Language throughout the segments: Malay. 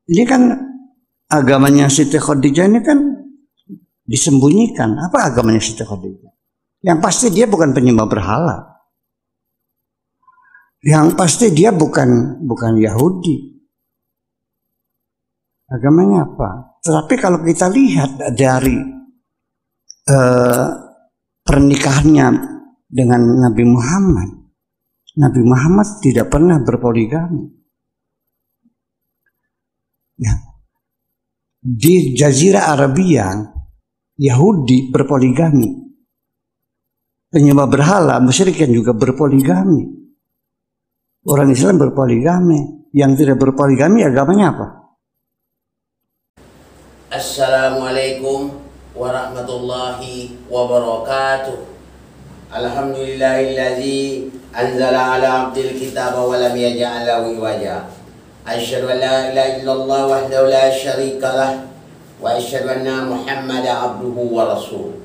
Ini kan agamanya Siti Khadijah ini kan disembunyikan. Apa agamanya Siti Khadijah? Yang pasti dia bukan penyembah berhala. Yang pasti dia bukan Yahudi. Agamanya apa? Tetapi kalau kita lihat dari pernikahannya dengan Nabi Muhammad tidak pernah berpoligami. Ya. Di Jazirah Arabia, Yahudi berpoligami. Penyembah berhala, musyrikin juga berpoligami. Orang Islam berpoligami. Yang tidak berpoligami agamanya apa? Assalamualaikum warahmatullahi wabarakatuh. Alhamdulillahilladzi anzala ala abdil kitaba wa lam yaj'al lahu iwaja. Asyhadu an la ilaha illallah wahdahu la syarika lah wa asyhadu anna Muhammadan abduhu wa rasuluh.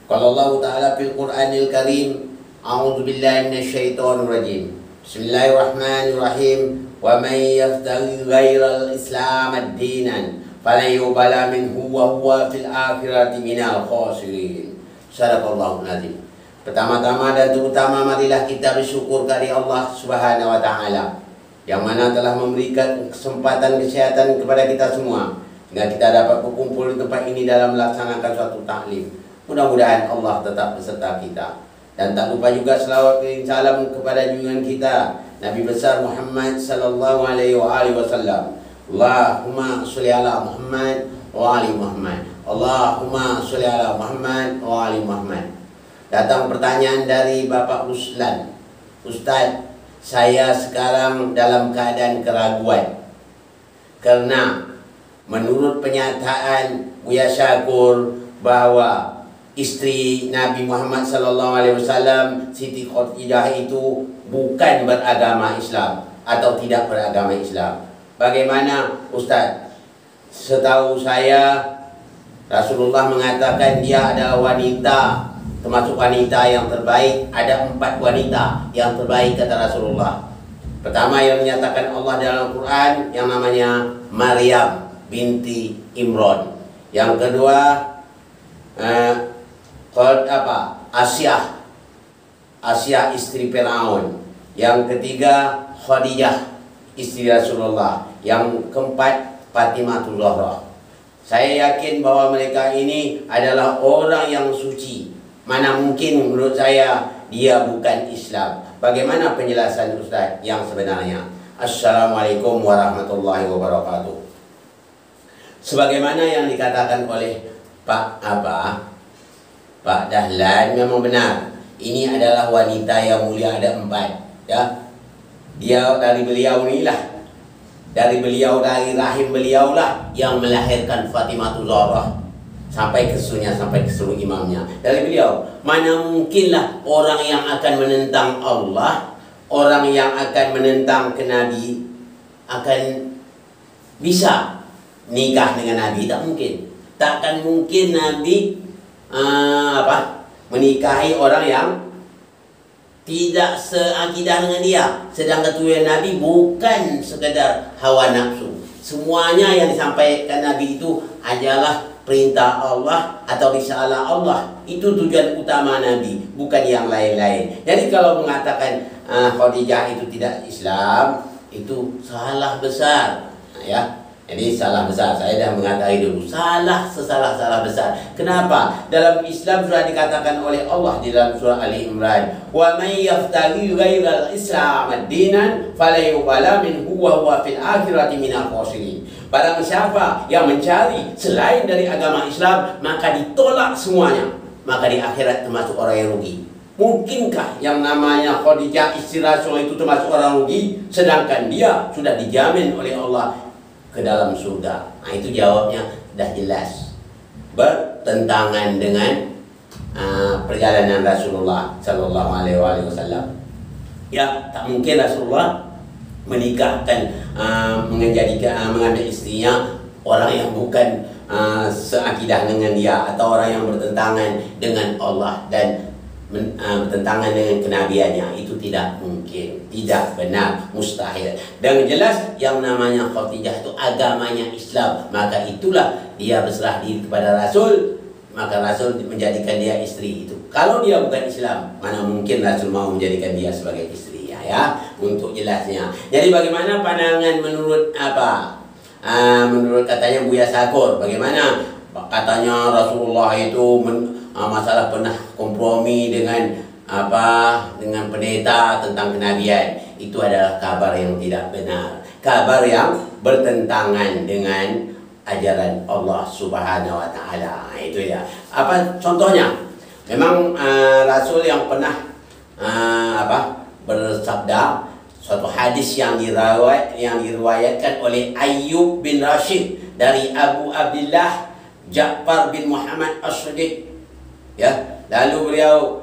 Qala Allah Ta'ala fil Qur'anil Karim, a'udzu billahi minasyaitonir rajim. Bismillahirrahmanirrahim. Wa may yabtaghi ghairal islam ad-dinan falan yuqbala minhu wa huwa fil akhirati minal khasirin. Sadaqallahul azim. Pertama-tama dan terutama marilah kita bersyukur kepada Allah Subhanahu wa taala yang mana telah memberikan kesempatan kesehatan kepada kita semua sehingga kita dapat berkumpul di tempat ini dalam melaksanakan suatu taklim. Mudah-mudahan Allah tetap beserta kita. Dan tak lupa juga selawat dan salam kepada junjungan kita Nabi besar Muhammad sallallahu alaihi wasallam. Allahumma sholli ala Muhammad wa ali Muhammad. Allahumma sholli ala Muhammad wa ali Muhammad. Datang pertanyaan dari Bapak Ruslan. Ustaz, saya sekarang dalam keadaan keraguan karena menurut pernyataan Buya Syakur bahwa istri Nabi Muhammad sallallahu alaihi wasallam Siti Khadijah itu bukan beragama Islam atau tidak beragama Islam. Bagaimana Ustaz? Setahu saya Rasulullah mengatakan dia adalah wanita, termasuk wanita yang terbaik. Ada 4 wanita yang terbaik kata Rasulullah. Pertama yang menyatakan Allah dalam Quran yang namanya Maryam binti Imran. Yang kedua Asyah istri Fir'aun. Yang ketiga Khadijah istri Rasulullah. Yang keempat Fatimah Zahra. Saya yakin bahwa mereka ini adalah orang yang suci. Mana mungkin menurut saya dia bukan Islam. Bagaimana penjelasan Ustaz yang sebenarnya? Assalamualaikum warahmatullahi wabarakatuh. Sebagaimana yang dikatakan oleh Pak Dahlan memang benar. Ini adalah wanita yang mulia, ada 4, ya. Dia dari beliau inilah, dari rahim beliau lah yang melahirkan Fatimah Zahra sampai ke seluruh imamnya dari beliau. Mana mungkinlah orang yang akan menentang Allah, orang yang akan menentang ke Nabi akan bisa nikah dengan Nabi? Tak mungkin. Takkan mungkin Nabi menikahi orang yang tidak seakidah dengan dia. Sedangkan tujuan Nabi bukan sekedar hawa nafsu. Semuanya yang disampaikan Nabi itu adalah perintah Allah atau risalah Allah. Itu tujuan utama Nabi, bukan yang lain-lain. Jadi kalau mengatakan Khadijah itu tidak Islam, itu salah besar, ya. Jadi salah besar. Saya dah mengatakan dulu, salah besar. Kenapa? Dalam Islam sudah dikatakan oleh Allah di dalam surah Ali Imran, wa may yaftaghi ghairal islam ad-dinan fala yuqbala minhu wa huwa fil akhirati minal khasirin. Barang siapa yang mencari selain dari agama Islam, maka ditolak semuanya, maka di akhirat termasuk orang yang rugi. Mungkinkah yang namanya Khadijah istri Rasul itu termasuk orang rugi, sedangkan dia sudah dijamin oleh Allah ke dalam surga? Nah, itu jawabnya dah jelas, bertentangan dengan perjalanan Rasulullah Sallallahu Alaihi Wasallam. Ya, tak mungkin Rasulullah menikahkan mengambil istrinya orang yang bukan seakidah dengan dia atau orang yang bertentangan dengan Allah dan bertentangan dengan kenabiannya, itu tidak mungkin, tidak benar, mustahil. Dan jelas yang namanya Khadijah itu agamanya Islam, maka itulah dia berserah diri kepada Rasul, maka Rasul menjadikan dia istri itu. Kalau dia bukan Islam, mana mungkin Rasul mau menjadikan dia sebagai istri, ya, untuk jelasnya. Jadi bagaimana pandangan menurut apa? Menurut katanya Buya Sakur, bagaimana katanya Rasulullah itu masalah pernah kompromi dengan dengan pendeta tentang kenabian, itu adalah kabar yang tidak benar, kabar yang bertentangan dengan ajaran Allah Subhanahu wa taala. Itu ya. Apa contohnya? Memang Rasul yang pernah bersabda suatu hadis yang diriwayatkan oleh Ayyub bin Rashid dari Abu Abdullah Ja'far bin Muhammad As-Siddiq, ya, lalu beliau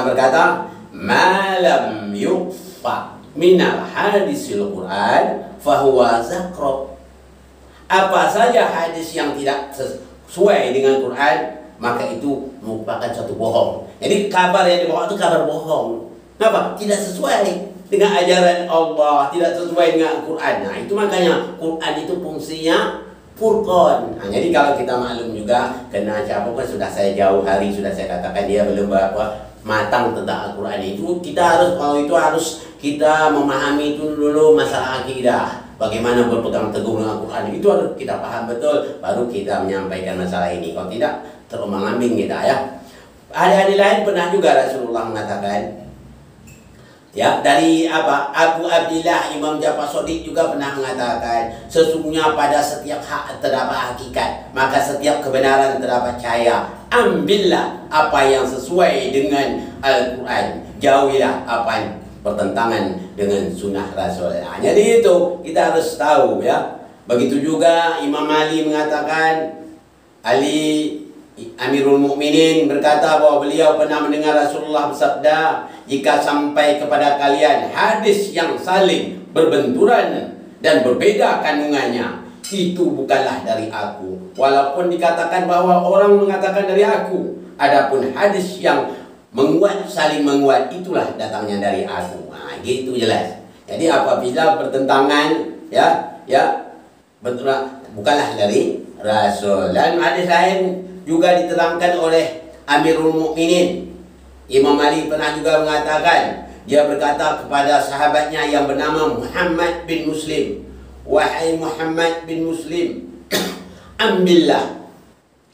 berkata, "Malam yuqfa minal hadisil Quran fahuwa zakro." Apa saja hadis yang tidak sesuai dengan Quran, maka itu merupakan satu bohong. Jadi kabar yang dibawa itu kabar bohong. Kenapa? Tidak sesuai dengan ajaran Allah, tidak sesuai dengan Quran. Nah, itu makanya Quran itu fungsinya Furqan. Nah, jadi kalau kita maklum juga, kena siapa kan sudah saya jauh hari sudah saya katakan dia belum matang tentang Al-Quran itu, kita harus kita memahami itu dulu masalah akidah. Bagaimana berpegang teguh dengan Al-Quran itu harus kita paham betul, baru kita menyampaikan masalah ini. Kalau tidak, terombang-ambing kita, ya. Hadis lain pernah juga Rasulullah mengatakan, ya, dari Abu Abdillah Imam Ja'far Shadiq juga pernah mengatakan, sesungguhnya pada setiap hak terdapat hakikat, maka setiap kebenaran terdapat cahaya. Ambillah apa yang sesuai dengan Al-Quran, jauhilah apa yang bertentangan dengan sunnah Rasul. Nah, jadi itu kita harus tahu, ya. Begitu juga Imam Ali mengatakan, Ali Amirul Mukminin berkata bahwa beliau pernah mendengar Rasulullah bersabda, jika sampai kepada kalian hadis yang saling berbenturan dan berbeda kandungannya, itu bukanlah dari aku. Walaupun dikatakan bahwa orang mengatakan dari aku, adapun hadis yang menguat, saling menguat, itulah datangnya dari aku. Nah, gitu jelas. Jadi apabila bertentangan, bukanlah dari Rasul. Dan hadis lain juga diterangkan oleh Amirul Mukminin Imam Ali pernah juga mengatakan, dia berkata kepada sahabatnya yang bernama Muhammad bin Muslim, wahai Muhammad bin Muslim, ambillah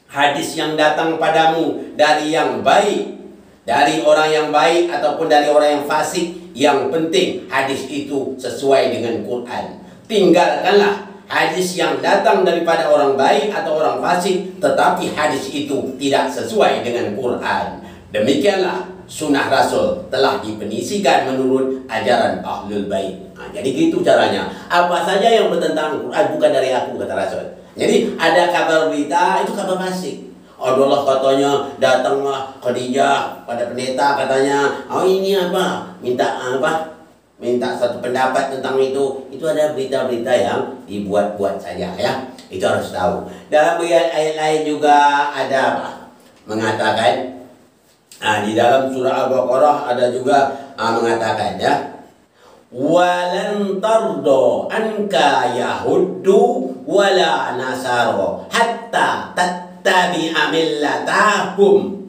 hadis yang datang padamu dari yang baik, dari orang yang baik ataupun dari orang yang fasik. Yang penting hadis itu sesuai dengan Quran. Tinggalkanlah hadis yang datang daripada orang baik atau orang fasik, tetapi hadis itu tidak sesuai dengan Quran. Demikianlah sunnah Rasul telah dipenisikan menurut ajaran Ahlul Bait. Nah, jadi gitu caranya. Apa saja yang bertentangan Quran bukan dari aku, kata Rasul. Jadi ada kabar berita, itu kabar fasik. Adalah katanya datanglah Khadijah pada pendeta, katanya, oh ini minta satu pendapat tentang itu. Itu ada berita-berita yang dibuat-buat saja, ya. Itu harus tahu. Dalam ayat lain juga ada mengatakan, di dalam surah Al-Baqarah ada juga mengatakan, ya, walan tardo anka yahuddu wala nasaro hatta tattabi'a millatahum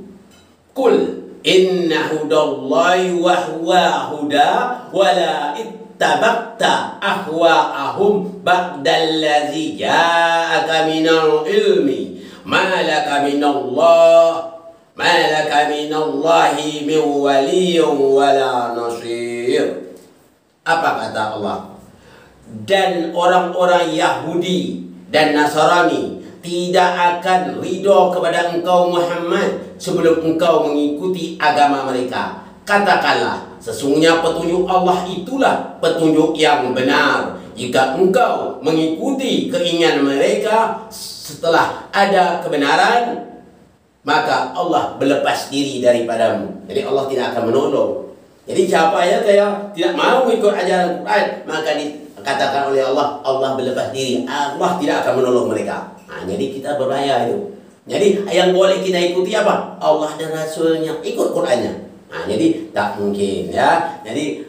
qul inna hudallahi wa huwa huda wala ittabaqta ahwa'ahum ba'dallazi ja'aka minal ilmi ma laka minallahi min waliyyin wala nasir. Apa kata Allah? Dan orang-orang Yahudi dan Nasrani tidak akan ridho kepada engkau Muhammad sebelum engkau mengikuti agama mereka. Katakanlah, sesungguhnya petunjuk Allah itulah petunjuk yang benar. Jika engkau mengikuti keinginan mereka setelah ada kebenaran, maka Allah berlepas diri daripadamu. Jadi Allah tidak akan menolong. Jadi siapa yang tidak mau ikut ajaran Quran, maka dikatakan oleh Allah, Allah berlepas diri. Allah tidak akan menolong mereka. Nah, jadi kita berbahaya itu. Jadi yang boleh kita ikuti apa? Allah dan Rasulnya, ikut Qurannya. Nah, jadi tak mungkin ya. Jadi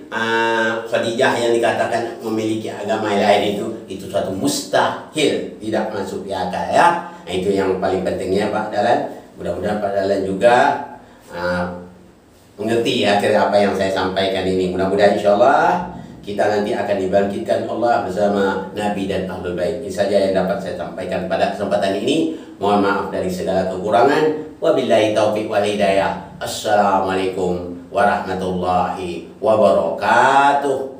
Khadijah yang dikatakan memiliki agama lain itu suatu mustahil, tidak masuk di akal ya. Nah, itu yang paling pentingnya Pak Dahlan. Mudah-mudahan Pak Dahlan juga mengerti ya kira apa yang saya sampaikan ini. Mudah-mudahan insyaallah kita nanti akan dibangkitkan Allah bersama Nabi dan Ahlul Bait. Ini saja yang dapat saya sampaikan pada kesempatan ini. Mohon maaf dari segala kekurangan. Wabillahi taufiq wal hidayah. Assalamualaikum warahmatullahi wabarakatuh.